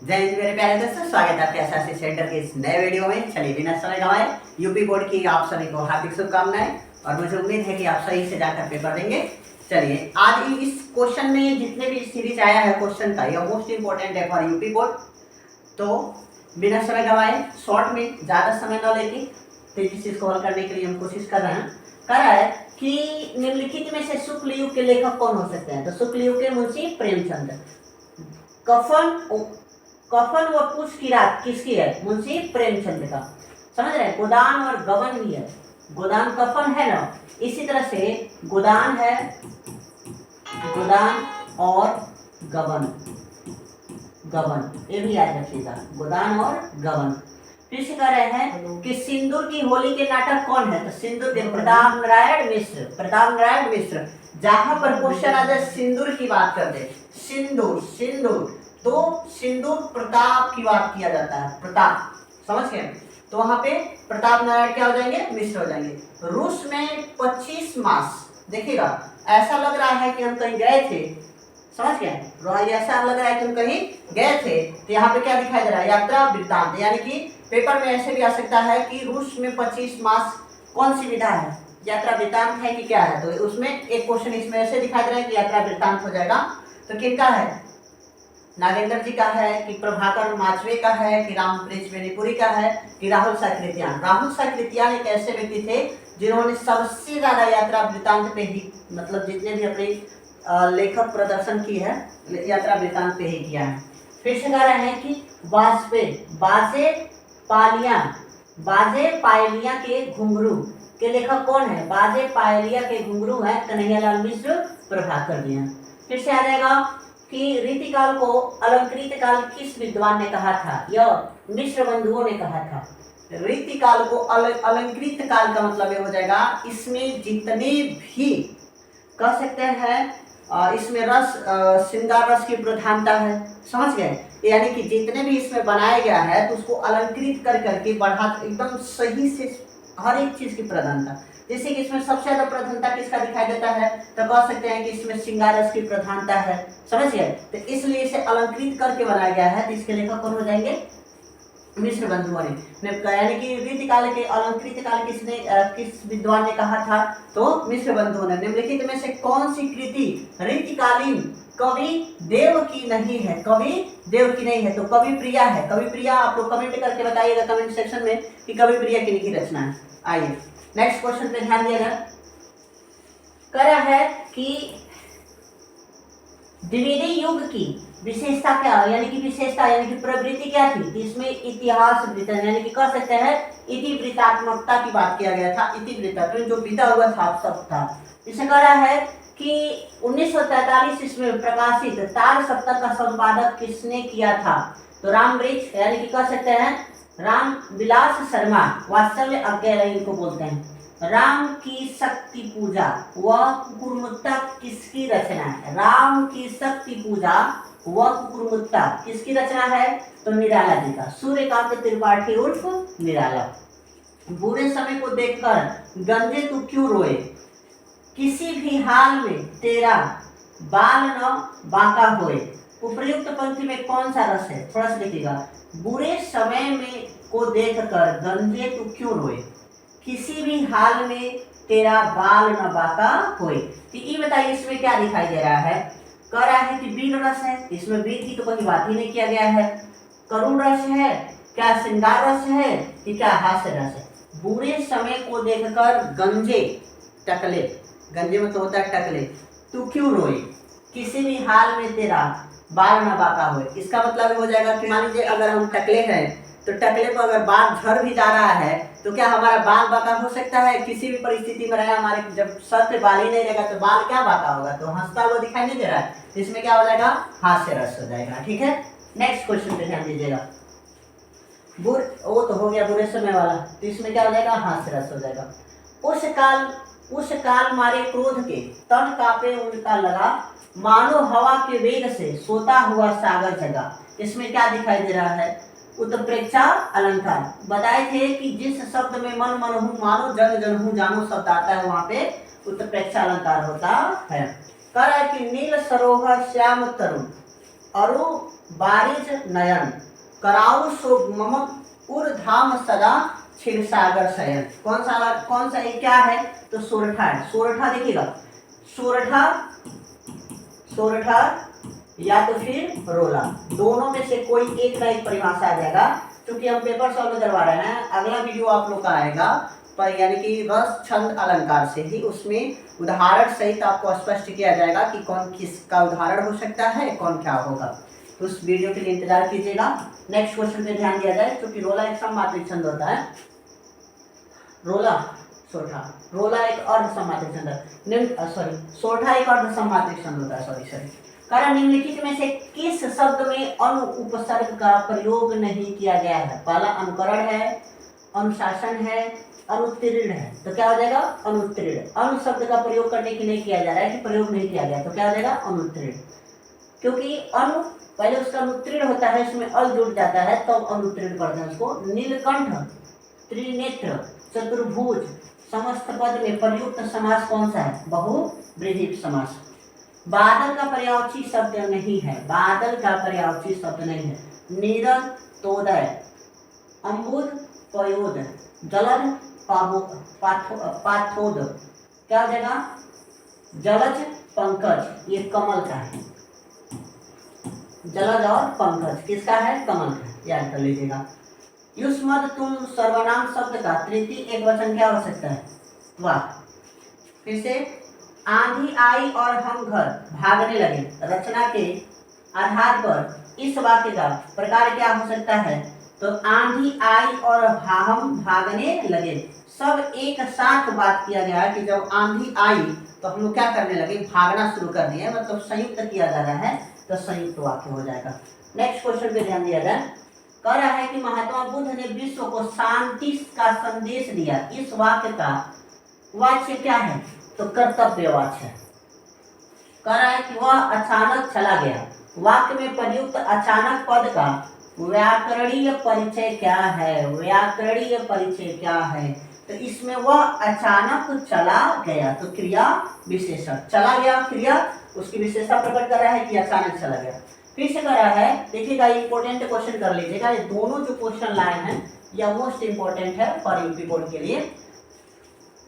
जय हिंद मेरे प्यारे दोस्तों, स्वागत है आपके एसएससी सेंटर के इस नए वीडियो में। चलिए बिना समय गवाए यूपी बोर्ड की आप सभी को हार्दिक शुभकामनाएं और मुझे उम्मीद है कि आप सही से जाकर पेपर देंगे। चलिए आज इस क्वेश्चन में जितने भी सीरीज आया है क्वेश्चन का, यह मोस्ट इंपोर्टेंट है फॉर यूपी बोर्ड। तो बिना समय गवाए शॉर्ट में ज़्यादा समय न लेके तेजी से इसको हल करने के लिए हम कोशिश कर रहे हैं। कह रहा है कि निम्नलिखित में से शुक्ल युग के लेखक कौन हो सकते हैं। तो शुक्ल युग के मुंशी प्रेमचंद। कफन व कुश की रात किसकी है? मुंशी प्रेमचंद का। समझ रहे हैं? गोदान और गबन भी है। गोदान कफन है ना, इसी तरह से गोदान है, गोदान और गबन। गबन ये भी याद रखिएगा, गोदान और गबन। फिर से कह रहे हैं कि सिंदूर की होली के नाटक कौन है। तो सिंदूर के प्रताप नारायण मिश्र। प्रताप नारायण मिश्र। जहां पर क्वेश्चन आ जाए सिंदूर की बात कर दे, सिंदूर सिंदूर तो सिंदूर प्रताप की बात किया जाता है, प्रताप। समझ गए? तो वहां पे प्रताप नारायण क्या हो जाएंगे? मिश्र हो जाएंगे। रूस में 25 मास। देखिएगा ऐसा लग रहा है कि हम कहीं गए थे। समझ गए? ऐसा लग रहा है कि हम कहीं गए थे। तो यहाँ पे क्या दिखाई दे रहा है? यात्रा वृत्तांत। यानी कि पेपर में ऐसे भी आ सकता है कि रूस में 25 मास कौन सी विधा है? यात्रा वृत्तांत है कि क्या है? तो उसमें एक क्वेश्चन इसमें ऐसे दिखाई दे रहा है कि यात्रा वृत्तांत हो जाएगा। तो किनका है? नागेंद्र जी का है कि प्रभाकर माचवे का है कि रामप्रीत बेनीपुरी का है कि राहुल साकृत्यान। राहुल साकृत्यान एक ऐसे व्यक्ति थे जिन्होंने सबसे ज्यादा यात्रा वृत्तांत पे ही, मतलब जितने भी अपने लेखक प्रदर्शन की है यात्रा वृत्तांत पे ही किया है। फिर से कह रहे हैं कि बाजे पायलिया के घुंघरू के लेखक कौन है? बाजे पायलिया के घुंघरू है कन्हैयालाल मिश्र, प्रभाकर जी हैं। फिर से आ जाएगा कि रीतिकाल को अलंकृत काल किस विद्वान ने कहा था? यह मिश्र बंधुओं ने कहा था। रीतिकाल को अलंकृत काल का मतलब ये हो जाएगा इसमें जितने भी कह सकते हैं इसमें रस, श्रृंगार रस की प्रधानता है। समझ गए? यानी कि जितने भी इसमें बनाया गया है तो उसको अलंकृत कर करके बढ़ा एकदम सही से हर एक चीज की प्रधानता। जैसे कि इसमें सबसे ज्यादा प्रधानता किसका दिखाई देता है? तो कह सकते हैं कि इसमें श्रृंगार रस की प्रधानता है। समझ गए? तो इसलिए इसे अलंकृत करके बनाया गया है। तो इसके लेखक कौन हो जाएंगे? मिश्र बंधुओं ने। यानी कि रीतिकाल के अलंकृत काल किसने, किस विद्वान ने कहा था? तो मिश्र बंधुओं ने। निम्नलिखित में से कौन सी कृति रीतिकालीन कवि देव की नहीं है? कवि देव की नहीं है तो कवि प्रिया है। कवि प्रिया आप लोग कमेंट करके बताइएगा कमेंट सेक्शन में कि कवि प्रिया की रचना है। आइए नेक्स्ट क्वेश्चन पे ध्यान दिएगा। कह रहा है कि द्विवेदी युग की विशेषता क्या है? यानी कि विशेषता यानी कि प्रवृत्ति क्या थी? तो इसमें इतिहास वृत्तन यानी कि कह सकते हैं इतिवृत्तात्मकता की बात किया गया था। इतिवृत्तात्मक जो बीता हुआ सब था। इसे कह रहा है कि 1943 इसमें प्रकाशित तार सप्तक का संपादक किसने किया था? तो रामवृक्ष यानी कि कह सकते हैं राम विलास शर्मा, वात्सल्य अज्ञा इनको बोलते हैं। राम की शक्ति पूजा व कुकुरमुत्ता किसकी रचना है? राम की शक्ति पूजा व कुकुरमुत्ता किसकी रचना है? तो निराला जी का। सूर्यकांत त्रिपाठी उर्फ निराला। बुरे समय को देखकर गंजे तू क्यों रोए, किसी भी हाल में तेरा बाल न बांका होए। उपर्युक्त पंक्ति में कौन सा रस है? थोड़ा सा देखिएगा। बुरे समय में को देखकर गंजे तू क्यों रोए, किसी भी हाल में तेरा बाल न बांका होए। तो ये बताइए इसमें क्या दिखाई दे रहा है? कह रहा है कि वीर रस है। इसमें वीर की तो कोई बात ही नहीं किया गया है। करुण रस है क्या? श्रृंगार रस है कि क्या हास्य रस है? बुरे समय को देखकर गंजे टकले, गंजे में तो होता है टकले, तू क्यों रोए, किसी भी हाल में तेरा बाल न बांका होए। इसका मतलब हो जाएगा कि मान लीजिए अगर हम टकले हैं तो टकले पर अगर बाल झड़ भी जा रहा है तो क्या हमारा बाल बांका हो सकता है? किसी भी परिस्थिति में रहे हमारे जब सर पे बाल ही नहीं रहेगा तो बाल क्या बांका होगा? तो हंसता हुआ दिखाई नहीं दे रहा है। इसमें क्या हो जाएगा? हास्य रस हो जाएगा। ठीक है, नेक्स्ट क्वेश्चन पे ध्यान दीजिएगा। वो तो हो गया बुरे समय वाला। तो इसमें क्या हो जाएगा? हास्य रस हो जाएगा। उस काल मारे क्रोध के तन कापे उनका लगा, मानो हवा के वेग से सोता हुआ सागर जगा। इसमें क्या दिखाई दे रहा है? उत्प्रेक्षा अलंकार। बताए थे कि जिस शब्द में मन मन हूँ मानो जन जन हूँ जानो शब्द आता है वहां पे उत्प्रेक्षा अलंकार होता है। कह रहा है कि नील सरोवर श्याम तरुण अरु बारिज नयन, कराऊ शोभ मम उर्धाम सदा क्षीर सागर शयन। कौन सा ये क्या है? तो सोरठा है। सोरठा देखिएगा, सोरठा सोरठा या तो फिर रोला, दोनों में से कोई एक का एक परिभाषा आ जाएगा। क्योंकि हम पेपर सॉल्व करवा रहे हैं, अगला वीडियो आप लोग का आएगा पर यानी कि रस छंद अलंकार से ही, उसमें उदाहरण सहित आपको स्पष्ट किया जाएगा कि कौन किसका उदाहरण हो सकता है, कौन क्या होगा। तो उस वीडियो के लिए इंतजार कीजिएगा। नेक्स्ट क्वेश्चन पे ध्यान दिया जाए, क्योंकि रोला एक सममात्रिक छंद होता है। रोला सोरठा, रोला एक अर्धसममात्रिक छंद है, सोरठा एक अर्धसममात्रिक छंद होता है। सॉरी कारण निम्नलिखित में से किस शब्द में अनु उपसर्ग का प्रयोग नहीं किया गया है? पहला अनुकरण है, अनुशासन है, अनुत्तीर्ण है। तो क्या हो जाएगा? अनुत्तीर्ण। अनु शब्द का प्रयोग करने के लिए किया जा रहा है कि प्रयोग नहीं किया गया, तो क्या हो जाएगा? अनुत्तीर्ण। क्योंकि अनु पहले उसका अनुत्तीर्ण होता है, इसमें अल जुड़ जाता है तब तो अनुत्तीर्ण पढ़ते हैं उसको। नीलकंठ, त्रिनेत्र, चतुर्भुज, समस्त पद में प्रयुक्त समास कौन सा है? बहुब्रीहि समास। बादल का पर्यायवाची शब्द नहीं है, बादल का पर्यायवाची शब्द नहीं है। नीरद, तोदय, अम्बुद, पयोद, जलद, पाथोद। क्या हो जाएगा? जलज, पंकज, ये कमल का है। जलज और पंकज किसका है? कमल का है, याद कर लीजिएगा। युष्मद तुम सर्वनाम शब्द का तृतीय एक वचन क्या हो सकता है? वाह। फिर से, आंधी आई और हम घर भागने लगे। रचना के आधार पर इस वाक्य का प्रकार क्या हो सकता है? तो आंधी आई और हम भागने लगे, सब एक साथ बात किया गया है कि जब आंधी आई तो हम लोग क्या करने लगे? भागना शुरू कर दिए, मतलब संयुक्त किया जा रहा है, तो संयुक्त वाक्य हो जाएगा। नेक्स्ट क्वेश्चन पे ध्यान दिया जाए। कह रहा है कि महात्मा बुद्ध ने विश्व को शांति का संदेश दिया। इस वाक्य का वाच्य क्या है? तो कर्तव्यवाच्य। कह रहा है कि वह अचानक चला गया। वाक्य में प्रयुक्त अचानक पद का व्याकरणीय परिचय क्या है? व्याकरणीय परिचय क्या है? तो इसमें वह अचानक चला गया, तो क्रिया विशेषण चला गया, क्रिया उसकी विशेषता प्रकट कर रहा है कि अचानक चला गया। फिर से कर रहा है, देखिएगा इंपॉर्टेंट क्वेश्चन कर लीजिएगा। ये दोनों जो क्वेश्चन लाए हैं यह मोस्ट इंपॉर्टेंट है फॉर यूपी बोर्ड के लिए।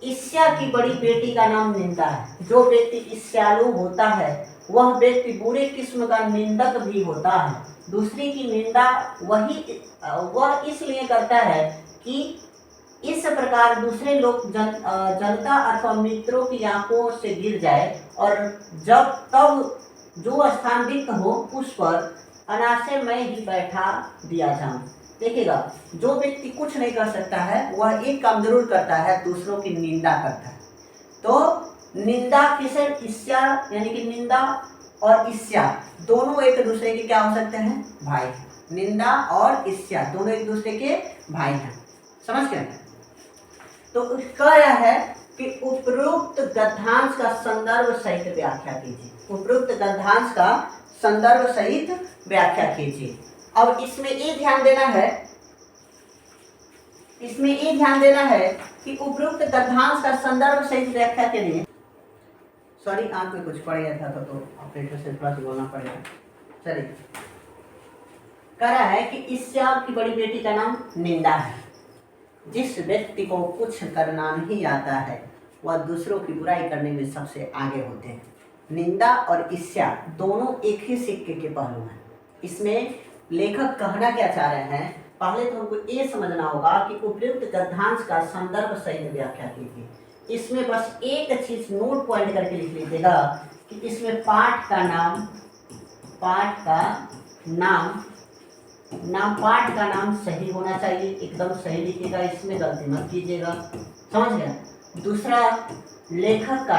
ईर्ष्या की बड़ी बेटी का नाम निंदा है। जो व्यक्ति ईर्ष्यालु होता है वह व्यक्ति बुरे किस्म का निंदक भी होता है। दूसरे की निंदा वह इसलिए करता है कि इस प्रकार दूसरे लोग जनता अथवा मित्रों की आंखों से गिर जाए और तब जो स्थान रिक्त हो उस पर अनायास मैं ही बैठा दिया जाऊं। देखिएगा, जो व्यक्ति कुछ नहीं कर सकता है वह एक काम जरूर करता है, दूसरों की निंदा करता है। तो निंदा किसे? ईर्ष्या, यानी कि निंदा और ईर्ष्या दोनों एक दूसरे के क्या हो सकते हैं? भाई। निंदा और ईर्ष्या दोनों एक दूसरे के भाई हैं, समझ गए? तो कह रहा है कि उपरोक्त गद्यांश का संदर्भ सहित व्याख्या कीजिए। उपरोक्त गद्यांश का संदर्भ सहित व्याख्या कीजिए। अब इसमें ये ध्यान देना है कि उपरोक्त गद्यांश का संदर्भ सहित व्याख्या के लिए, सॉरी आंख में कुछ पड़ गया था तो ऑपरेटर से थोड़ा सा बोलना पड़ेगा। चलिए, कह रहा है कि ईर्ष्या की बड़ी बेटी का नाम निंदा है। जिस व्यक्ति को कुछ करना नहीं आता है वह दूसरों की बुराई करने में सबसे आगे होते हैं। निंदा और ईर्ष्या दोनों एक ही सिक्के के पहलू हैं। इसमें लेखक कहना क्या चाह रहे हैं? पहले तो हमको ये समझना होगा कि उपयुक्त गद्यांश का संदर्भ सहित व्याख्या कीजिए। इसमें बस एक चीज नोट पॉइंट करके लिख लीजिएगा कि इसमें पाठ का नाम सही होना चाहिए, एकदम सही लिखिएगा, इसमें गलती मत कीजिएगा, समझ गया? दूसरा, लेखक का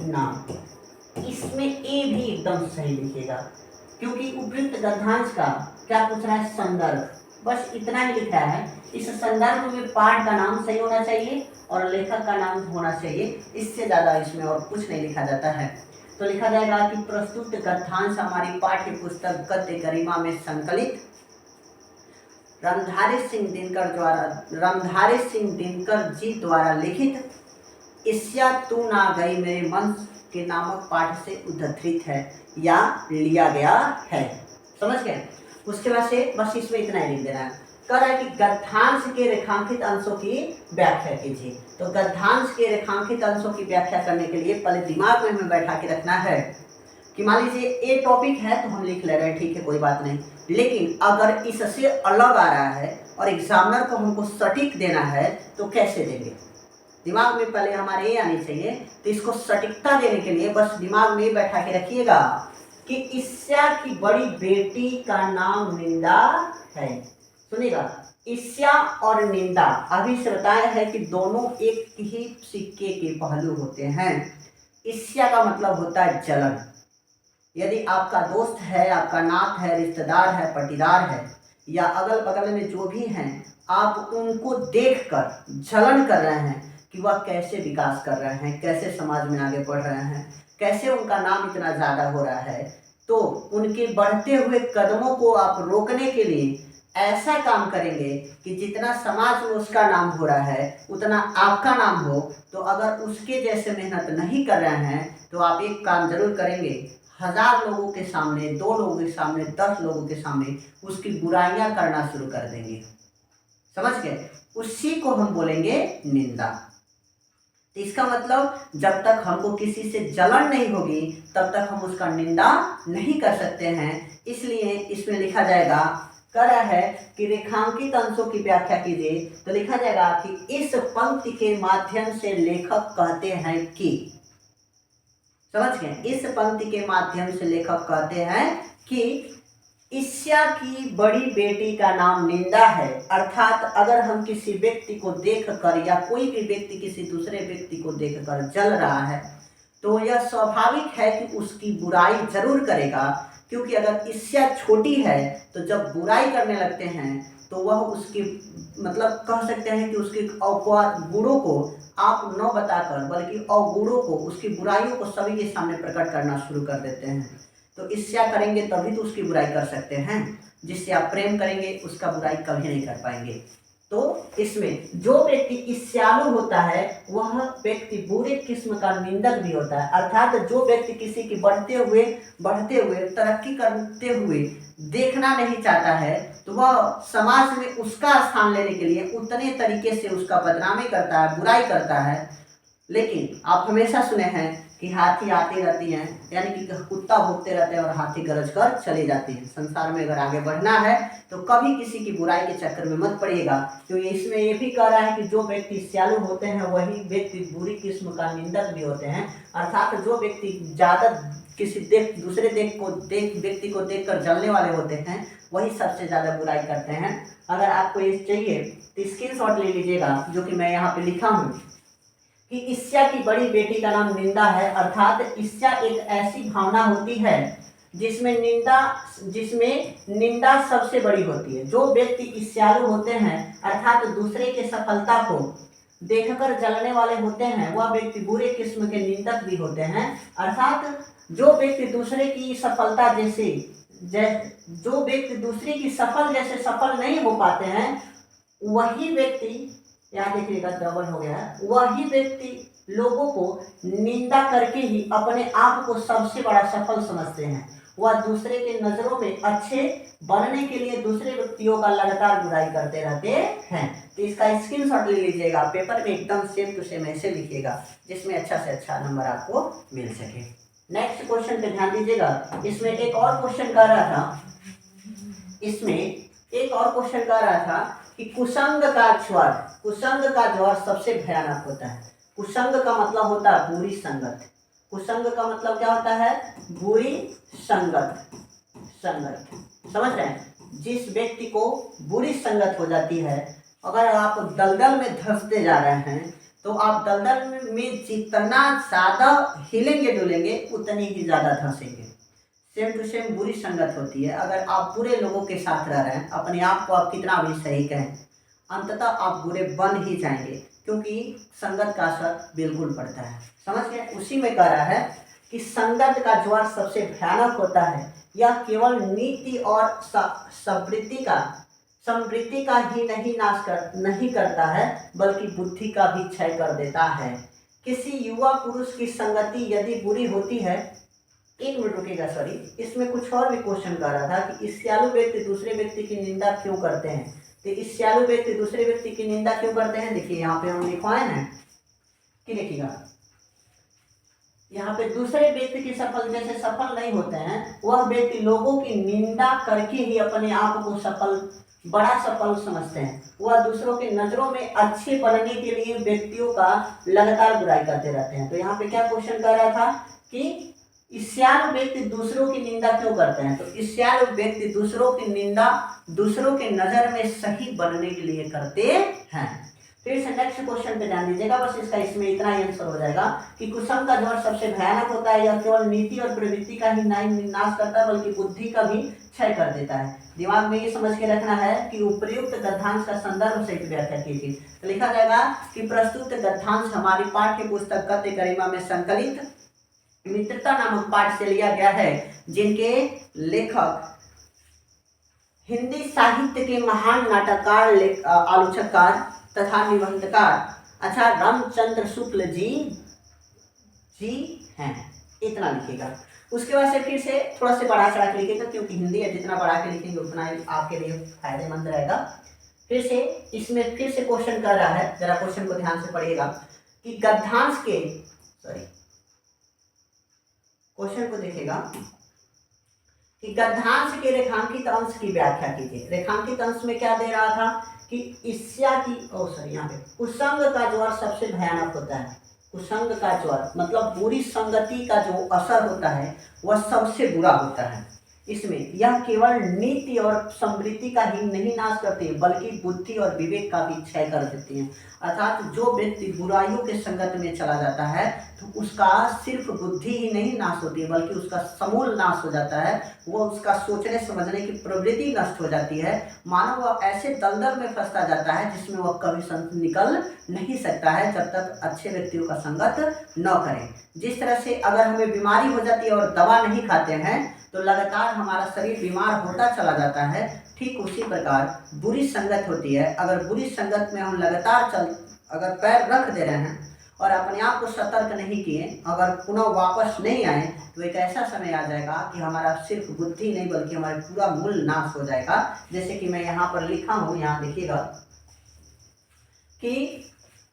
नाम इसमें ए भी एकदम सही लिखिएगा, क्योंकि उपयुक्त गद्यांश का क्या पूछ रहा है? संदर्भ। बस इतना ही लिखा है। इस संदर्भ में पाठ का नाम सही होना चाहिए और लेखक का नाम होना चाहिए, इससे ज्यादा इसमें और कुछ नहीं लिखा जाता है। तो लिखा जाएगा कि प्रस्तुत गद्यांश हमारी पाठ्य पुस्तक गद्य गरिमा में संकलित रामधारी सिंह दिनकर जी द्वारा लिखित ईर्ष्या तू ना गई मेरे मन के नामक पाठ से उद्धृत है या लिया गया है। समझ गए? उसके बाद से बस इसमें इतना ही लिख देना है। कह रहा है कि गद्यांश के रेखांकित अंशों की व्याख्या कीजिए। तो गद्यांश के रेखांकित अंशों की व्याख्या करने के लिए पहले दिमाग में हमें बैठा के रखना है कि मान लीजिए ये टॉपिक है तो हम लिख ले रहे हैं, ठीक है, कोई बात नहीं। लेकिन अगर इससे अलग आ रहा है और एग्जामिनर को हमको सटीक देना है तो कैसे देंगे? दिमाग में पहले हमारे ये आनी चाहिए। तो इसको सटीकता देने के लिए बस दिमाग में बैठा के रखिएगा कि ईर्ष्या की बड़ी बेटी का नाम निंदा है। सुनिएगा, ईर्ष्या और निंदा अभी से बताया है कि दोनों एक ही सिक्के के पहलू होते हैं। ईर्ष्या का मतलब होता है जलन। यदि आपका दोस्त है, आपका नात है, रिश्तेदार है, पटीदार है या अगल बगल में जो भी हैं, आप उनको देखकर जलन कर रहे हैं कि वह कैसे विकास कर रहे हैं, कैसे समाज में आगे बढ़ रहे हैं, कैसे उनका नाम इतना ज़्यादा हो रहा है, तो उनके बढ़ते हुए कदमों को आप रोकने के लिए ऐसा काम करेंगे कि जितना समाज में उसका नाम हो रहा है उतना आपका नाम हो। तो अगर उसके जैसे मेहनत नहीं कर रहे हैं तो आप एक काम जरूर करेंगे, 1000 लोगों के सामने, 2 लोगों के सामने, 10 लोगों के सामने उसकी बुराइयां करना शुरू कर देंगे। समझ गए? उसी को हम बोलेंगे निंदा। तो इसका मतलब जब तक हमको किसी से जलन नहीं होगी तब तक हम उसका निंदा नहीं कर सकते हैं। इसलिए इसमें लिखा जाएगा, कह रहा है कि रेखांकित अंशों की व्याख्या कीजिए। तो लिखा जाएगा कि इस पंक्ति के माध्यम से लेखक कहते हैं कि, समझ गए, इस पंक्ति के माध्यम से लेखक कहते हैं कि ईर्ष्या की बड़ी बेटी का नाम निंदा है। अर्थात अगर हम किसी व्यक्ति को देखकर या कोई भी व्यक्ति किसी दूसरे व्यक्ति को देखकर जल रहा है तो यह स्वाभाविक है कि उसकी बुराई जरूर करेगा, क्योंकि अगर ईर्ष्या छोटी है तो जब बुराई करने लगते हैं तो वह उसकी मतलब कह सकते हैं कि उसके गुणों को आप न बताकर बल्कि अवगुणों को, उसकी बुराइयों को सभी के सामने प्रकट करना शुरू कर देते हैं। तो ईर्ष्या करेंगे तभी तो उसकी बुराई कर सकते हैं। जिससे आप प्रेम करेंगे उसका बुराई कभी नहीं कर पाएंगे। तो इसमें जो व्यक्ति ईर्ष्यालु होता है वह व्यक्ति बुरे किस्म का निंदक भी होता है। अर्थात जो व्यक्ति किसी की बढ़ते हुए तरक्की करते हुए देखना नहीं चाहता है तो वह समाज में उसका स्थान लेने के लिए उतने तरीके से उसका बदनामी करता है, बुराई करता है। लेकिन आप हमेशा सुने हैं कि हाथी आती रहती हैं, यानी कि कुत्ता भौंकते रहते हैं और हाथी गरज कर चले जाते हैं। संसार में अगर आगे बढ़ना है तो कभी किसी की बुराई के चक्कर में मत पड़िएगा। तो इसमें ये भी कह रहा है कि जो व्यक्ति ईर्ष्यालु होते हैं वही व्यक्ति बुरी किस्म का निंदक भी होते हैं। अर्थात जो व्यक्ति ज़्यादा किसी दूसरे व्यक्ति को देखकर जलने वाले होते हैं वही सबसे ज़्यादा बुराई करते हैं। अगर आपको ये चाहिए तो स्क्रीनशॉट ले लीजिएगा, जो कि मैं यहाँ पे लिखा हूँ कि ईर्ष्या की बड़ी बेटी का नाम निंदा है। अर्थात ईर्ष्या एक ऐसी भावना होती है जिसमें निंदा सबसे बड़ी होती है। जो व्यक्ति ईर्ष्यालु होते हैं अर्थात दूसरे के सफलता को देखकर जलने वाले होते हैं वह व्यक्ति बुरे किस्म के निंदक भी होते हैं। अर्थात जो व्यक्ति दूसरे की सफलता जो व्यक्ति दूसरे की सफल नहीं हो पाते हैं वही व्यक्ति, यहाँ देखिएगा डबल हो गया है, वही व्यक्ति लोगों को निंदा करके ही अपने आप को सबसे बड़ा सफल समझते हैं। वह दूसरे के नज़रों में अच्छे बनने के लिए दूसरे व्यक्तियों का लगातार बुराई करते रहते हैं। तो इसका स्क्रीनशॉट ले लीजिएगा, पेपर में एकदम सेम टू सेम ऐसे लिखिएगा जिसमें अच्छा से अच्छा नंबर आपको मिल सके। नेक्स्ट क्वेश्चन पे ध्यान दीजिएगा। इसमें एक और क्वेश्चन कह रहा था कि कुसंग का ज्वर सबसे भयानक होता है। कुसंग का मतलब होता है बुरी संगत। कुसंग का मतलब क्या होता है? बुरी संगत। समझ रहे हैं? जिस व्यक्ति को बुरी संगत हो जाती है, अगर आप दलदल में धंसते जा रहे हैं तो आप दलदल में जितना ज़्यादा हिलेंगे डुलेंगे उतनी ही ज़्यादा धंसेंगे। सेम टू सेम बुरी संगत होती है। अगर आप बुरे लोगों के साथ रह रहे हैं, अपने आप को आप कितना भी सही कहें, अंततः आप बुरे बन ही जाएंगे, क्योंकि संगत का असर बिल्कुल पड़ता है। समझ गए? उसी में कह रहा है कि संगत का ज्वर सबसे भयानक होता है। यह केवल नीति और समृद्धि का ही नहीं करता है बल्कि बुद्धि का भी क्षय कर देता है। किसी युवा पुरुष की संगति यदि बुरी होती है, 1 मिनट रुकेगा, सॉरी, इसमें कुछ और भी क्वेश्चन कर रहा था कि ईर्ष्यालु व्यक्ति दूसरे व्यक्ति की निंदा क्यों करते हैं। तो ईर्ष्यालु व्यक्ति दूसरे व्यक्ति की निंदा क्यों करते हैं, देखिए यहाँ पे हम लिखवाए हैं कि देखिएगा, यहाँ पे दूसरे व्यक्ति की सफल जैसे सफल नहीं होते हैं, वह व्यक्ति लोगों की निंदा करके ही अपने आप को सफल, बड़ा सफल समझते हैं। वह दूसरों की नजरों में अच्छे बनने के लिए व्यक्तियों का लगातार बुराई करते रहते हैं। तो यहाँ पे क्या क्वेश्चन कर रहा था कि ईर्ष्यालु व्यक्ति दूसरों की निंदा क्यों करते हैं। तो ईर्ष्यालु व्यक्ति दूसरों की निंदा दूसरों के नजर में सही बनने के लिए करते हैं। फिर से नेक्स्ट क्वेश्चन पे ध्यान दीजिएगा, बस इसका इसमें इतना ही आंसर हो जाएगा कि कुसंग का ज्वर सबसे भयानक होता है। यह केवल नीति और प्रवृत्ति का ही नाश करता है बल्कि बुद्धि का भी क्षय कर देता है। दिमाग में ये समझ के रखना है कि उपर्युक्त गद्यांश का संदर्भ सहित व्याख्या कीजिए। तो लिखा जाएगा कि प्रस्तुत गद्यांश हमारी पाठ्य पुस्तक गद्य गरिमा में संकलित मित्रता नामक पाठ से लिया गया है, जिनके लेखक हिंदी साहित्य के महान नाटककार, आलोचककार तथा निबंधकार अच्छा रामचंद्र शुक्ल जी हैं। इतना लिखिएगा। उसके बाद से फिर से थोड़ा से बढ़ा चढ़ा के लिखिएगा, क्योंकि हिंदी है, जितना बढ़ा के लिखेंगे उतना ही आपके लिए फायदेमंद रहेगा। फिर से इसमें फिर से क्वेश्चन कर रहा है, जरा क्वेश्चन को ध्यान से पढ़िएगा कि गद्यांश के, सॉरी, क्वेश्चन को देखिएगा कि गद्यांश के रेखांकित अंश की व्याख्या कीजिए। रेखांकित अंश में क्या दे रहा था कि ईर्ष्या की, यहाँ पे कुसंग का ज्वर सबसे भयानक होता है। कुसंग का ज्वर मतलब बुरी संगति का जो असर होता है वह सबसे बुरा होता है। इसमें यह केवल नीति और समृद्धि का ही नहीं नाश करती है बल्कि बुद्धि और विवेक का भी क्षय कर देती है। अर्थात जो व्यक्ति बुराइयों के संगत में चला जाता है तो उसका सिर्फ बुद्धि ही नहीं नाश होती है बल्कि उसका समूल नाश हो जाता है। वो उसका सोचने समझने की प्रवृत्ति नष्ट हो जाती है। मानव वह ऐसे दलदल में फंसता जाता है जिसमें वह कभी निकल नहीं सकता है जब तक अच्छे व्यक्तियों का संगत न करें। जिस तरह से अगर हमें बीमारी हो जाती है और दवा नहीं खाते हैं तो लगातार हमारा शरीर बीमार होता चला जाता है, ठीक उसी प्रकार बुरी संगत होती है। अगर बुरी संगत में हम लगातार अगर पैर रख दे रहे हैं और अपने आप को सतर्क नहीं किए, अगर पुनः वापस नहीं आए तो एक ऐसा समय आ जाएगा कि हमारा सिर्फ बुद्धि नहीं बल्कि हमारा पूरा मूल नाश हो जाएगा। जैसे कि मैं यहाँ पर लिखा हूँ, यहाँ देखिएगा कि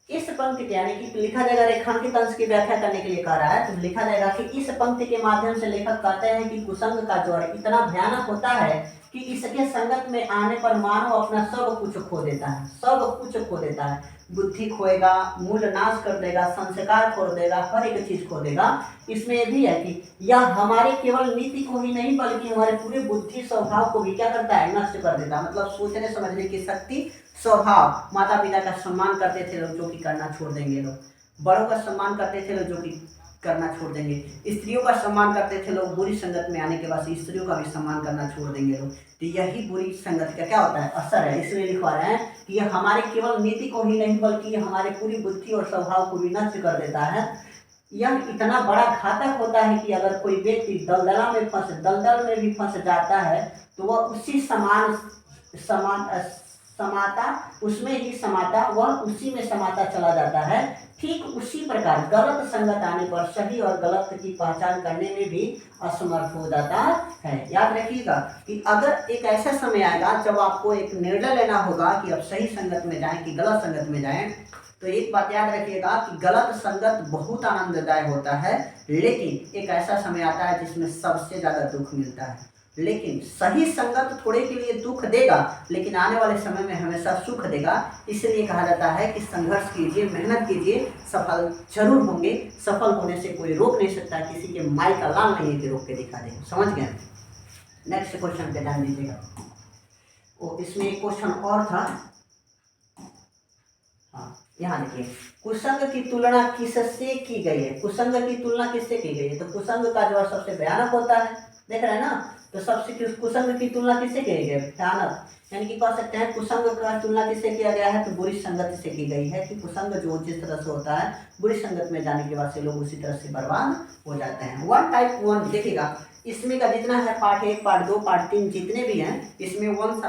इस पंक्ति के यानी कि लिखा जाएगा रेखांकित अंश की व्याख्या करने के लिए कह रहा है, तो लिखा जाएगा कि इस पंक्ति के माध्यम से लेखक कहते हैं कि कुसंग का ज्वर इतना भयानक होता है कि इसके संगत में आने पर मानव अपना सब कुछ खो देता है, सब कुछ खो देता है। बुद्धि खोएगा, मूल नाश कर देगा, संस्कार खो देगा, हर एक चीज खो देगा। इसमें यह भी है कि यह हमारे केवल नीति को ही नहीं बल्कि हमारे पूरे बुद्धि स्वभाव को भी क्या करता है, नष्ट कर देता है। मतलब सोचने समझने की शक्ति, स्वभाव। माता पिता का सम्मान करते थे लोग जो कि करना छोड़ देंगे लोग, बड़ों का सम्मान करते थे लोग जो कि करना छोड़ देंगे, स्त्रियों का सम्मान करते थे लोग, बुरी संगत में आने के बाद स्त्रियों का भी सम्मान करना छोड़ देंगे लोग। तो यही बुरी संगत का क्या होता है, असर है। इसलिए लिखवा रहे हैं कि यह हमारे केवल नीति को ही नहीं बल्कि हमारे पूरी बुद्धि और स्वभाव को भी नष्ट कर देता है। यह इतना बड़ा घातक होता है कि अगर कोई व्यक्ति दलदल में भी फंस जाता है तो वह उसी उसमें ही समाता, वह उसी में समाता चला जाता है। ठीक उसी प्रकार गलत संगत आने पर सही और गलत की पहचान करने में भी असमर्थ हो जाता है। याद रखिएगा कि अगर एक ऐसा समय आएगा जब आपको एक निर्णय लेना होगा कि अब सही संगत में जाएं कि गलत संगत में जाएं, तो एक बात याद रखिएगा कि गलत संगत बहुत आनंददायक होता है, लेकिन एक ऐसा समय आता है जिसमें सबसे ज्यादा दुख मिलता है। लेकिन सही संगत थोड़े के लिए दुख देगा लेकिन आने वाले समय में हमेशा सुख देगा। इसलिए कहा जाता है कि संघर्ष कीजिए, मेहनत कीजिए, सफल जरूर होंगे। सफल होने से कोई रोक नहीं सकता, किसी के माई का लाल नहीं है कि रोक के दिखा देगा। समझ गए? नेक्स्ट क्वेश्चन पे ध्यान दीजिएगा। इसमें एक क्वेश्चन और था, हाँ यहाँ देखिए, कुसंग की तुलना किससे की गई है। कुसंग की तुलना किससे की गई है? तो कुसंग का ज्वर सबसे भयानक होता है, देख रहे हैं ना। तो सबसे कुसंग की तुलना किससे की गई है? भयानक, यानी कि कह सकते हैं कुसंग का तुलना किससे किया गया है? तो बुरी संगत से की गई है कि कुसंग जो जिस तरह से होता है, बुरी संगत में जाने के बाद से लोग उसी तरह से बर्बाद हो जाते हैं। वन टाइप वन देखिएगा, इसमें का जितना है पार्ट 1, पार्ट 2, पार्ट 3 जितने भी हैं, इसमें वन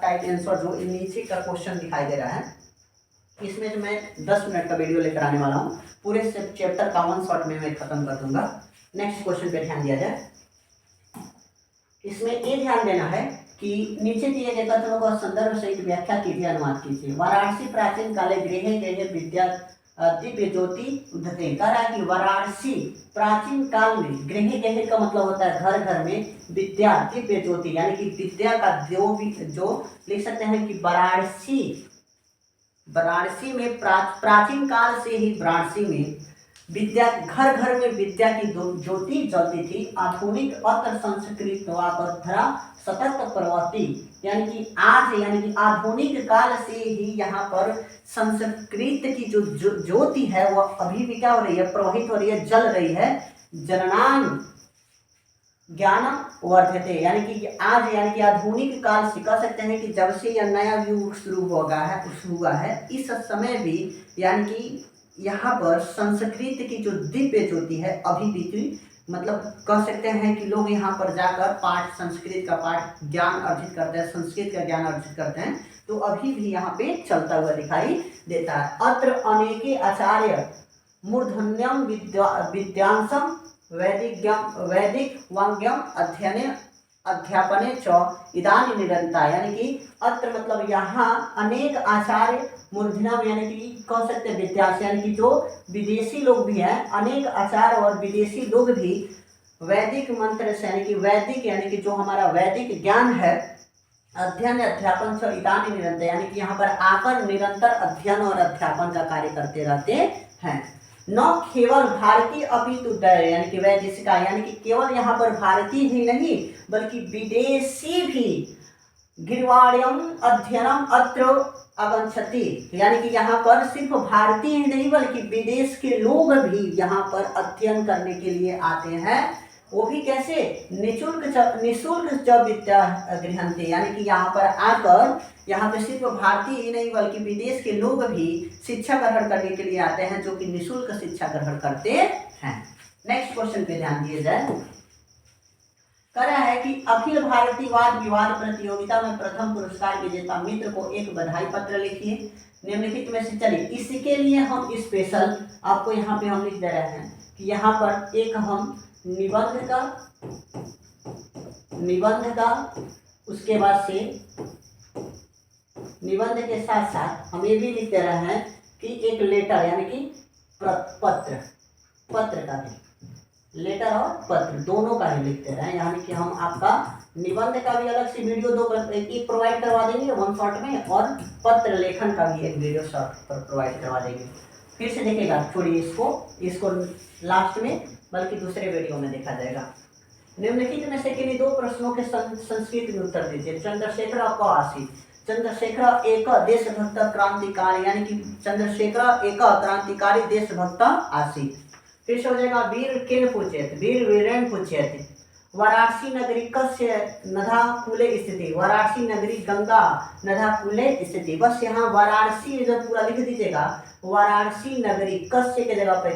टाइप आंसर जो नीचे का क्वेश्चन दिखाई दे रहा है, इसमें जो मैं 10 मिनट का वीडियो लेकर आने वाला हूँ, पूरे चैप्टर का 1 शॉट में मैं खत्म कर दूंगा। नेक्स्ट क्वेश्चन पे ध्यान दिया जाए। इसमें ये ध्यान देना है कि नीचे दिए गए तत्वों का संदर्भ सहित व्याख्या कीजिए, अनुवाद कीजिए। वाराणसी प्राचीन काले गृह गृह विद्या दिव्य ज्योति उद्धते। कह रहा है कि वाराणसी प्राचीन काल में, गृह गृह का मतलब होता है घर घर में, विद्या दिव्य ज्योति यानी कि विद्या का जो लिख सकते हैं कि वाराणसी में प्राचीन काल से ही वाराणसी में विद्या, घर घर में विद्या की ज्योति जलती थी। आधुनिक अत्र संस्कृत धरा सतत प्रवृत्ति, यानी कि आज यानी कि आधुनिक काल से ही यहाँ पर संस्कृत की जो ज्योति है वह अभी भी क्या हो रही है, प्रवाहित हो रही है, जल रही है। जननान ज्ञानम वर्धते, यानी कि आज यानी कि आधुनिक काल से कह सकते हैं कि जब से यह नया युग शुरू हुआ है इस समय भी यानी कि यहाँ पर संस्कृत की जो दिव्य ज्योति है अभी भी, मतलब कह सकते हैं कि लोग यहाँ पर जाकर संस्कृत का पाठ ज्ञान अर्जित करते हैं, संस्कृत का ज्ञान अर्जित करते हैं, तो अभी भी यहाँ पे चलता हुआ दिखाई देता है। अत्र अनेके आचार्य मूर्धन्यम विद्यांसम वैदिक वांग्यम अध्यापने च इदानी निरंतर, यानी कि अत्र मतलब यहाँ अनेक आचार्य मूर्धन्यम यानी कि कह सकते हैं विद्यास, यानी कि जो विदेशी लोग भी हैं, अनेक आचार्य और विदेशी लोग भी वैदिक मंत्र से यानी कि वैदिक यानी कि जो हमारा वैदिक ज्ञान है अध्ययन अध्यापन से इदानी निरंतर, यानी कि यहाँ पर आकर निरंतर अध्ययन और अध्यापन का कार्य करते रहते हैं। न केवल भारतीय अपितु दैव, यानी कि वैदेशिका, यानी कि केवल यहाँ पर भारतीय ही नहीं बल्कि विदेशी भी गिरवाड़ियम अध्ययनम अत्र अगच्छति, यानी कि यहाँ पर सिर्फ भारतीय ही नहीं बल्कि विदेश के लोग भी यहाँ पर अध्ययन करने के लिए आते हैं। वो भी कैसे, निःशुल्क जब विद्या गृहन्ते, यानी कि यहाँ पर आकर यहाँ पे सिर्फ भारतीय ही नहीं बल्कि विदेश के लोग भी शिक्षा ग्रहण करने के लिए आते हैं, जो कि निःशुल्क शिक्षा ग्रहण करते हैं। नेक्स्ट क्वेश्चन पे ध्यान दिया जाए। कह रहा है कि अखिल भारतीय वाद विवाद प्रतियोगिता में प्रथम पुरस्कार विजेता मित्र को एक बधाई पत्र लिखिए। निम्नलिखित में से चलिए, इसके लिए हम स्पेशल आपको यहाँ पे हम लिख दे रहे हैं कि यहाँ पर एक हम निबंध का उसके बाद से निबंध के साथ साथ हम ये भी लिख दे रहे हैं कि एक लेटर यानी कि पत्र का भी, लेटर और पत्र दोनों का ही लिख दे रहे हैं, यानी कि हम आपका निबंध का भी अलग से वीडियो एक प्रोवाइड करवा देंगे 1 शॉट में, और पत्र लेखन का भी एक वीडियो शॉर्ट पर प्रोवाइड करवा देंगे। फिर से देखेगा, छोड़िए इसको लास्ट में बल्कि दूसरे वीडियो में देखा जाएगा। निम्नलिखित में से किन्हीं 2 प्रश्नों के संस्कृत में उत्तर दीजिए। चंद्रशेखर क आसी, चंद्रशेखर एक देशभक्त क्रांतिकारी, यानी कि चंद्रशेखर एक क्रांतिकारी देशभक्त आसी। फिर से हो जाएगा, वीर किन पूछेत, वीर वीरेन पूछेत। वाराणसी नगरी कस्य नधा कूले स्थिति, वाराणसी नगरी गंगा नधा कूले स्थिति। बस यहाँ वाराणसी जब पूरा लिख दीजिएगा, वाराणसी नगरी कस्य के जगह पे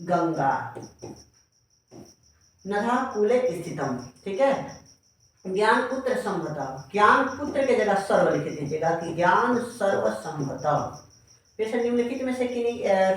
गंगा नधा कूले स्थितम, ठीक है। ज्ञान पुत्र संभता, ज्ञान पुत्र के जगह सर्व लिख दीजिएगा कि ज्ञान सर्व संभता। फिर निम्नलिखित में से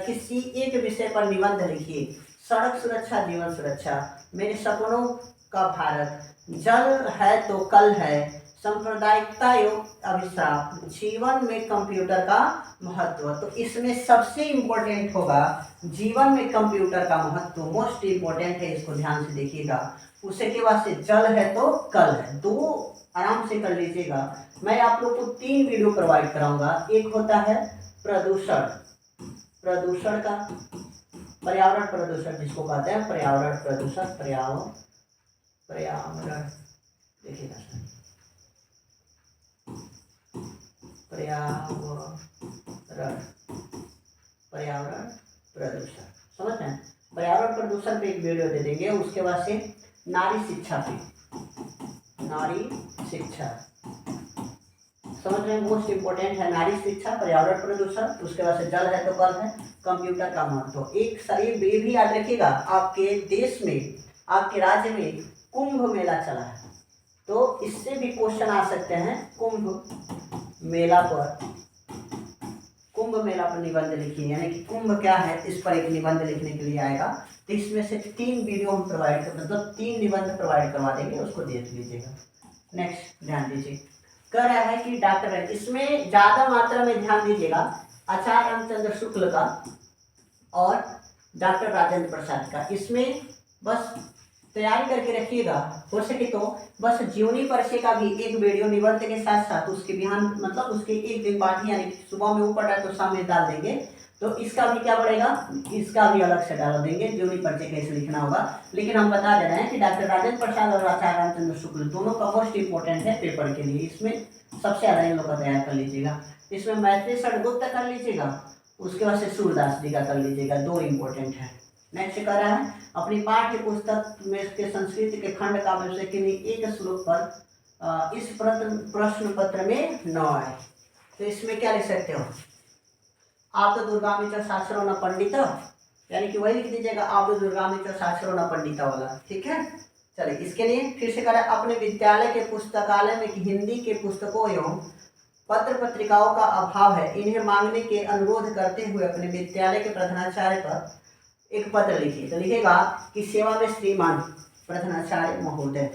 किसी एक विषय पर निबंध लिखिए। सड़क सुरक्षा, जीवन सुरक्षा, मेरे सपनों का भारत, जल है तो कल है, सांप्रदायिकता एवं अभिशाप, जीवन में कंप्यूटर का महत्व। तो इसमें सबसे इम्पोर्टेंट होगा जीवन में कंप्यूटर का महत्व, मोस्ट इम्पोर्टेंट है, इसको ध्यान से देखिएगा। उसके बाद से जल है तो कल है, 2 आराम से कर लीजिएगा। मैं आप लोग को 3 वीडियो प्रोवाइड कराऊंगा। एक होता है प्रदूषण का, पर्यावरण प्रदूषण जिसको कहते हैं पर्यावरण प्रदूषण, पर्यावरण देखिएगा, पर्यावरण प्रदूषण समझ रहे हैं। पर्यावरण प्रदूषण पे एक वीडियो दे देंगे। उसके बाद से नारी शिक्षा पे, नारी शिक्षा समझ रहे हैं, मोस्ट इम्पोर्टेंट है नारी शिक्षा, पर्यावरण प्रदूषण। उसके बाद से जल है तो कल है, कंप्यूटर का महत्व। एक शरीर ये भी याद रखिएगा, आपके देश में, आपके राज्य में कुंभ मेला चला है, तो इससे भी क्वेश्चन आ सकते हैं। कुंभ मेला पर कुंभ मेला पर निबंध लिखिए, यानी कि कुंभ क्या है इस पर एक निबंध लिखने के लिए आएगा। तो इसमें से 3 वीडियो हम प्रोवाइड कर, मतलब 3 निबंध प्रोवाइड करवा देंगे, उसको देख लीजिएगा। नेक्स्ट ध्यान दीजिए, कह रहा है कि डॉक्टर, इसमें ज्यादा मात्रा में ध्यान दीजिएगा आचार्य रामचंद्र शुक्ल का और डॉक्टर राजेंद्र प्रसाद का। इसमें बस तैयारी करके रखिएगा, हो सके तो बस जीवनी परिचय का भी एक वीडियो निबंध के साथ साथ उसके बिहान, मतलब उसके एक दिन बाद ही, यानी कि सुबह में ऊपर है तो शाम में डाल देंगे। तो इसका भी क्या पड़ेगा, इसका भी अलग से डाल देंगे, जीवनी परिचय कैसे लिखना होगा। लेकिन हम बता दे रहे हैं कि डॉक्टर राजेंद्र प्रसाद और आचार्य रामचंद्र शुक्ल दोनों का मोस्ट इंपॉर्टेंट है पेपर के लिए। इसमें सबसे ज्यादा इन लोग का तैयार कर लीजिएगा। इसमें मैत्री षडगुप्त कर लीजिएगा, उसके बाद से सूरदास जी का कर लीजिएगा, 2 इंपॉर्टेंट है। नेक्स्ट कर रहा है अपनी पाठ्य पुस्तक में के संस्कृत के खंड काव्य से किन्हीं एक श्लोक पर इस प्रश्न पत्र में न आए। तो इसमें क्या लिख सकते हो, आप तो दुर्गामी च शास्त्रो न पंडित, यानी कि वही लिख दीजिएगा, आप तो दुर्गामी च शास्त्रो न पंडित वाला, ठीक है। चलिए इसके लिए फिर से करें, अपने विद्यालय के पुस्तकालय में हिंदी के पुस्तकों एवं पत्र पत्रिकाओं का अभाव है, इन्हें मांगने के अनुरोध करते हुए अपने विद्यालय के प्रधानाचार्य पर एक पत्र लिखिए। तो लिखेगा कि सेवा में श्रीमान प्रधानाचार्य महोदय,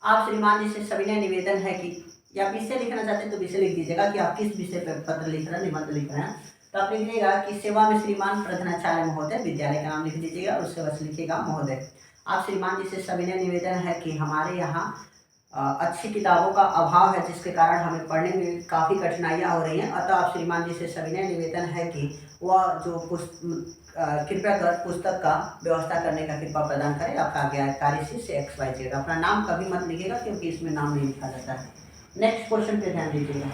आप श्रीमान जी से सविनय निवेदन है कि, या विषय लिखना चाहते हैं तो विषय लिख दीजिएगा कि आप किस विषय पर पत्र लिख रहे हैं, निबंध लिख रहे हैं। तो आप लिखिएगा कि सेवा में श्रीमान प्रधानाचार्य महोदय, विद्यालय का नाम लिख दीजिएगा, उससे बस लिखिएगा महोदय, आप श्रीमान जी से सविनय निवेदन है कि हमारे यहाँ अच्छी किताबों का अभाव है, जिसके कारण हमें पढ़ने में काफ़ी कठिनाइयाँ हो रही हैं। अतः आप श्रीमान जी से सविनय निवेदन है कि वह जो कृपया कर पुस्तक का व्यवस्था करने का कृपा प्रदान करें। आपका आज्ञाकारी शिष्य XYZ, अपना नाम कभी मत लिखिएगा क्योंकि इसमें नाम नहीं लिखा जाता है। नेक्स्ट क्वेश्चन पे ध्यान दीजिएगा,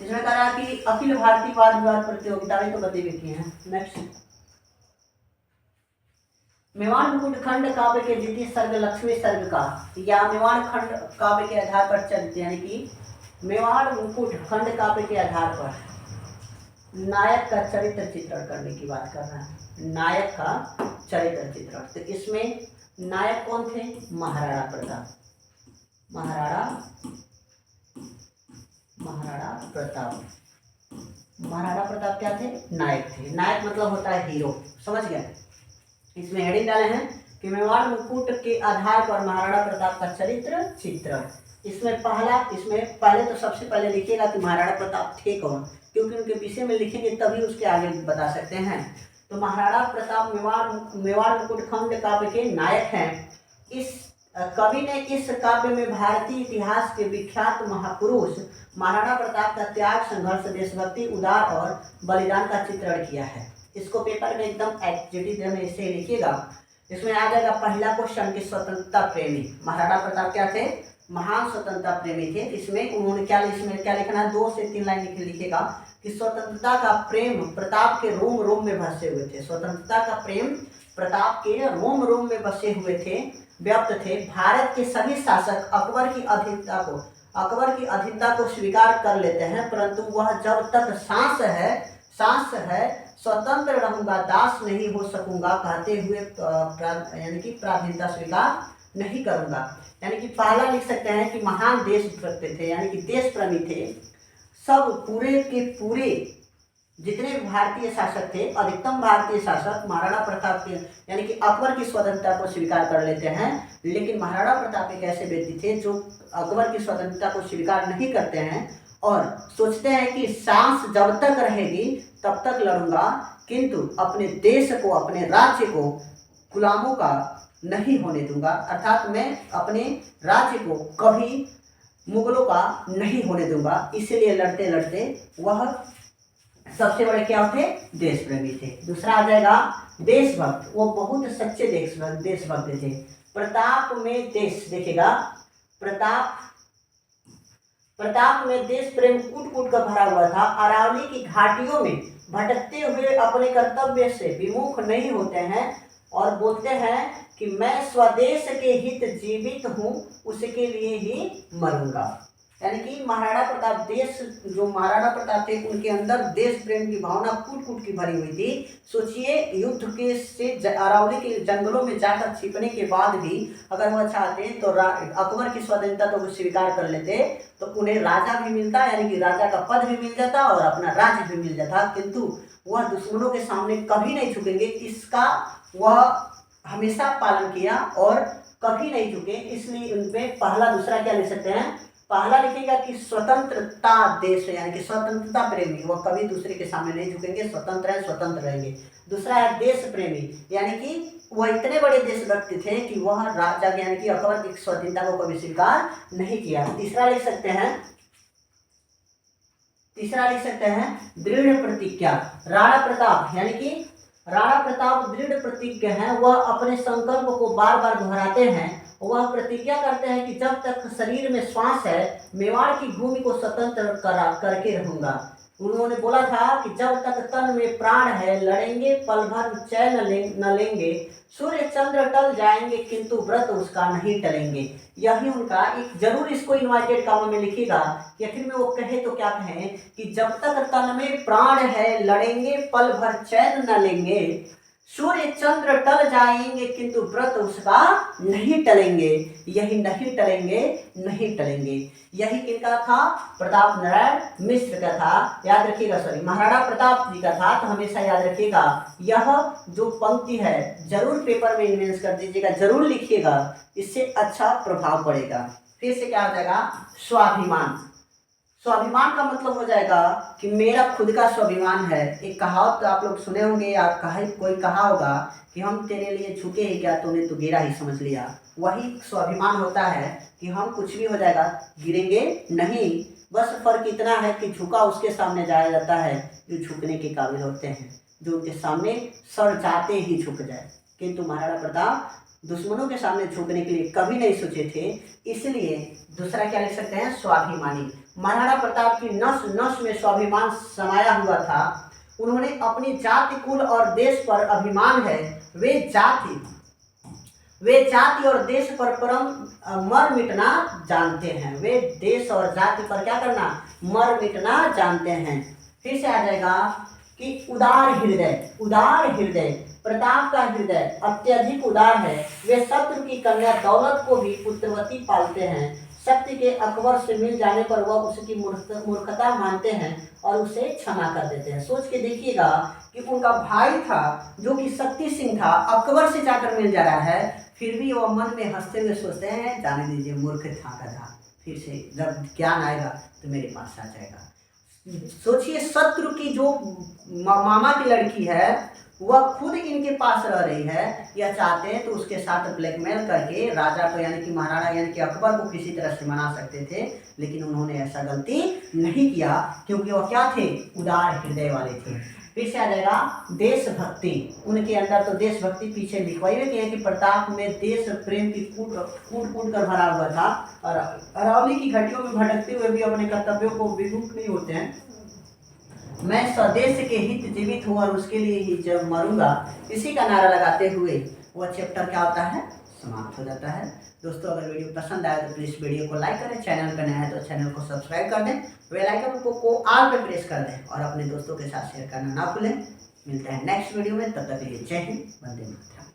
इसमें कह रहा है कि अखिल भारतीय वाद विवाद प्रतियोगिता में तो गतिविधि है। नेक्स्ट, मेवाड़ मुकुट खंड काव्य के द्वितीय सर्ग लक्ष्मी सर्ग का, या मेवाड़ खंड काव्य के आधार पर चलते, यानी कि मेवाड़ मुकुट खंड काव्य के आधार पर नायक का चरित्र चित्रण करने की बात कर रहा है, नायक का चरित्र चित्रण। तो इसमें नायक कौन थे, महाराणा प्रताप, महाराणा प्रताप, महाराणा प्रताप क्या थे, नायक थे। नायक मतलब होता है हीरो, समझ गए। इसमें हेडिंग डाले हैं कि मेवाड़ मुकुट के आधार पर महाराणा प्रताप का चरित्र चित्रण। इसमें पहले तो सबसे पहले लिखिएगा कि महाराणा प्रताप थे कौन, क्योंकि उनके विषय में लिखेंगे तभी उसके आगे बता सकते हैं। तो महाराणा प्रताप मेवाड़ मुकुट खंड काव्य के नायक हैं। इस कवि ने इस काव्य में भारतीय इतिहास के विख्यात महापुरुष महाराणा प्रताप का त्याग, संघर्ष, देशभक्ति, उदार और बलिदान का चित्रण किया है। इसको पेपर में एकदम एक्टिविटी में इसे लिखिएगा। इसमें आ जाएगा पहला क्वेश्चन कि स्वतंत्रता प्रेमी महाराणा प्रताप क्या थे, महान स्वतंत्रता प्रेमी थे। इसमें उन्होंने क्या लिखना है, 2 से 3 लाइन लिखेगा कि स्वतंत्रता का प्रेम प्रताप के रोम रोम में बसे हुए थे। स्वतंत्रता का प्रेम प्रताप के रोम रोम में बसे हुए थे, व्याप्त थे। भारत के सभी शासक अकबर की अधीनता को स्वीकार कर लेते हैं, परंतु वह जब तक सांस है स्वतंत्र रहूंगा, दास नहीं हो सकूंगा कहते हुए यानी कि पराधीनता स्वीकार नहीं करूंगा। यानी कि पहला लिख सकते हैं कि महान देशभक्त थे, यानी कि देश प्रेमी थे। सब पूरे के पूरे जितने भी भारतीय शासक थे, अधिकतम भारतीय शासक महाराणा प्रताप के यानी कि अकबर की स्वतंत्रता को स्वीकार कर लेते हैं, लेकिन महाराणा प्रताप एक ऐसे व्यक्ति थे जो अकबर की स्वतंत्रता को स्वीकार नहीं करते हैं और सोचते हैं कि सांस जब तक रहेगी तब तक लड़ूंगा, किंतु अपने देश को, अपने राज्य को गुलामों का नहीं होने दूंगा, अर्थात मैं अपने राज्य को कभी मुगलों का नहीं होने दूंगा। इसलिए लड़ते लड़ते वह सबसे बड़े क्या थे, देश प्रेमी थे। दूसरा आ जाएगा देशभक्त, वो बहुत सच्चे देशभक्त थे। प्रताप में देश, देखिएगा प्रताप में देश प्रेम कूट कूट कर भरा हुआ था। अरावली की घाटियों में भटकते हुए अपने कर्तव्य से विमुख नहीं होते हैं और बोलते हैं कि मैं स्वदेश के हित जीवित हूँ, उसके लिए ही मरूंगा। यानी कि महाराणा प्रताप जो महाराणा प्रताप थे उनके अंदर देश प्रेम की भावना कूट कूट की भरी हुई थी। सोचिए युद्ध के से अरावली के जंगलों में जाकर छिपने के बाद भी अगर वह चाहते तो अकबर की स्वतंत्रता तो वो स्वीकार कर लेते तो उन्हें राजा भी मिलता, यानी कि राजा का पद भी मिल जाता और अपना राज्य भी मिल जाता, किंतु वह दुश्मनों के सामने कभी नहीं झुकेंगे, इसका वह हमेशा पालन किया और कभी नहीं झुके। इसलिए उनपे पहला दूसरा क्या लिख सकते हैं, पहला लिखेगा कि स्वतंत्रता देश है, यानी कि स्वतंत्रता प्रेमी, वह कभी दूसरे के सामने नहीं झुकेंगे, स्वतंत्र है, स्वतंत्र रहेंगे। दूसरा है देश प्रेमी, यानी कि वह इतने बड़े देशभक्त थे कि वह राजा यानी कि अकबर की स्वतंत्रता को कभी स्वीकार नहीं किया। तीसरा लिख सकते हैं दृढ़ प्रतिज्ञा। राणा प्रताप यानी कि राणा प्रताप दृढ़ प्रतिज्ञ हैं, वह अपने संकल्प को बार बार दोहराते हैं। वह प्रतिज्ञा करते हैं कि जब तक शरीर में श्वास है मेवाड़ की भूमि को स्वतंत्र करके रहूंगा। उन्होंने बोला था कि जब तक तन में प्राण है लड़ेंगे, पल भर चैन न लेंगे, सूर्य चंद्र टल जाएंगे किंतु व्रत उसका नहीं टलेंगे। यही उनका एक, जरूर इसको इन्वर्टेड कॉमा में लिखिएगा कि आखिर में वो कहे तो क्या कहें कि जब तक तन में प्राण है लड़ेंगे, पल भर चैन न लेंगे, सूर्य चंद्र टल जाएंगे किंतु व्रत उसका नहीं टलेंगे। यही नहीं टलेंगे यही किनका था, प्रताप नारायण मिश्र का था। याद रखिएगा, सॉरी महाराणा प्रताप जी का था। तो हमेशा याद रखिएगा यह जो पंक्ति है जरूर पेपर में इन्वेंस कर दीजिएगा, जरूर लिखिएगा, इससे अच्छा प्रभाव पड़ेगा। फिर से क्या हो जाएगा, स्वाभिमान। स्वाभिमान का मतलब हो जाएगा कि मेरा खुद का स्वाभिमान है। एक कहावत तो आप लोग सुने होंगे या कोई कहा होगा कि हम तेरे लिए झुके ही क्या, तूने तो गिरा ही समझ लिया। वही स्वाभिमान होता है कि हम कुछ भी हो जाएगा गिरेंगे नहीं, बस फर्क इतना है कि झुका उसके सामने जाया जाता है जो झुकने के काबिल होते हैं, जो उनके सामने सर जाते ही झुक जाए। किंतु महाराणा प्रताप दुश्मनों के सामने झुकने के लिए कभी नहीं सोचे थे, इसलिए दूसरा क्या लिख सकते हैं, स्वाभिमानी। महाराणा प्रताप की नस नस में स्वाभिमान समाया हुआ था। उन्होंने अपनी जाति, कुल और देश पर अभिमान है। वे जाति और देश पर परम मर मिटना जानते हैं। वे देश और जाति पर क्या करना, मर मिटना जानते हैं। फिर से आ जाएगा कि उदार हृदय। प्रताप का हृदय अत्यधिक उदार है। वे शत्रु की कन्या दौलत को भी पुत्रवती पालते हैं। शक्ति के अकबर से मिल जाने पर वह उसकी मूर्खता मानते हैं और उसे क्षमा कर देते हैं। सोच के देखिएगा कि उनका भाई था जो कि शक्ति सिंह था, अकबर से जाकर मिल जा रहा है, फिर भी वह मन में हंसते हुए सोचते हैं जाने दीजिए, मूर्ख था, फिर से जब ज्ञान आएगा तो मेरे पास आ जाएगा। सोचिए शत्रु की जो मामा की लड़की है वह खुद इनके पास रह रही है, यह चाहते हैं तो उसके साथ ब्लैकमेल करके राजा को यानी कि महाराणा यानी कि अकबर को किसी तरह से मना सकते थे, लेकिन उन्होंने ऐसा गलती नहीं किया क्योंकि वह क्या थे, उदार हृदय वाले थे। फिर से आ जाएगा देशभक्ति। उनके अंदर तो देशभक्ति पीछे लिखवाई हुई है कि प्रताप में देश प्रेम की कूट कर भरा हुआ था और अरावली की घाटियों में भटकते हुए भी अपने कर्तव्यों को विमुख नहीं होते हैं। मैं स्वदेश के हित जीवित हूँ और उसके लिए ही जब मरूंगा, इसी का नारा लगाते हुए वह चैप्टर क्या होता है, समाप्त हो जाता है। दोस्तों अगर वीडियो पसंद आए तो प्लीज़ वीडियो को लाइक करें, चैनल पर नया है तो चैनल को सब्सक्राइब कर दें, बेल आइकन को ऑल पे प्रेस कर दें और अपने दोस्तों के साथ शेयर करना ना भूलें। मिलते हैं नेक्स्ट वीडियो में, तब तक के लिए जय हिंद, वंदे मातरम।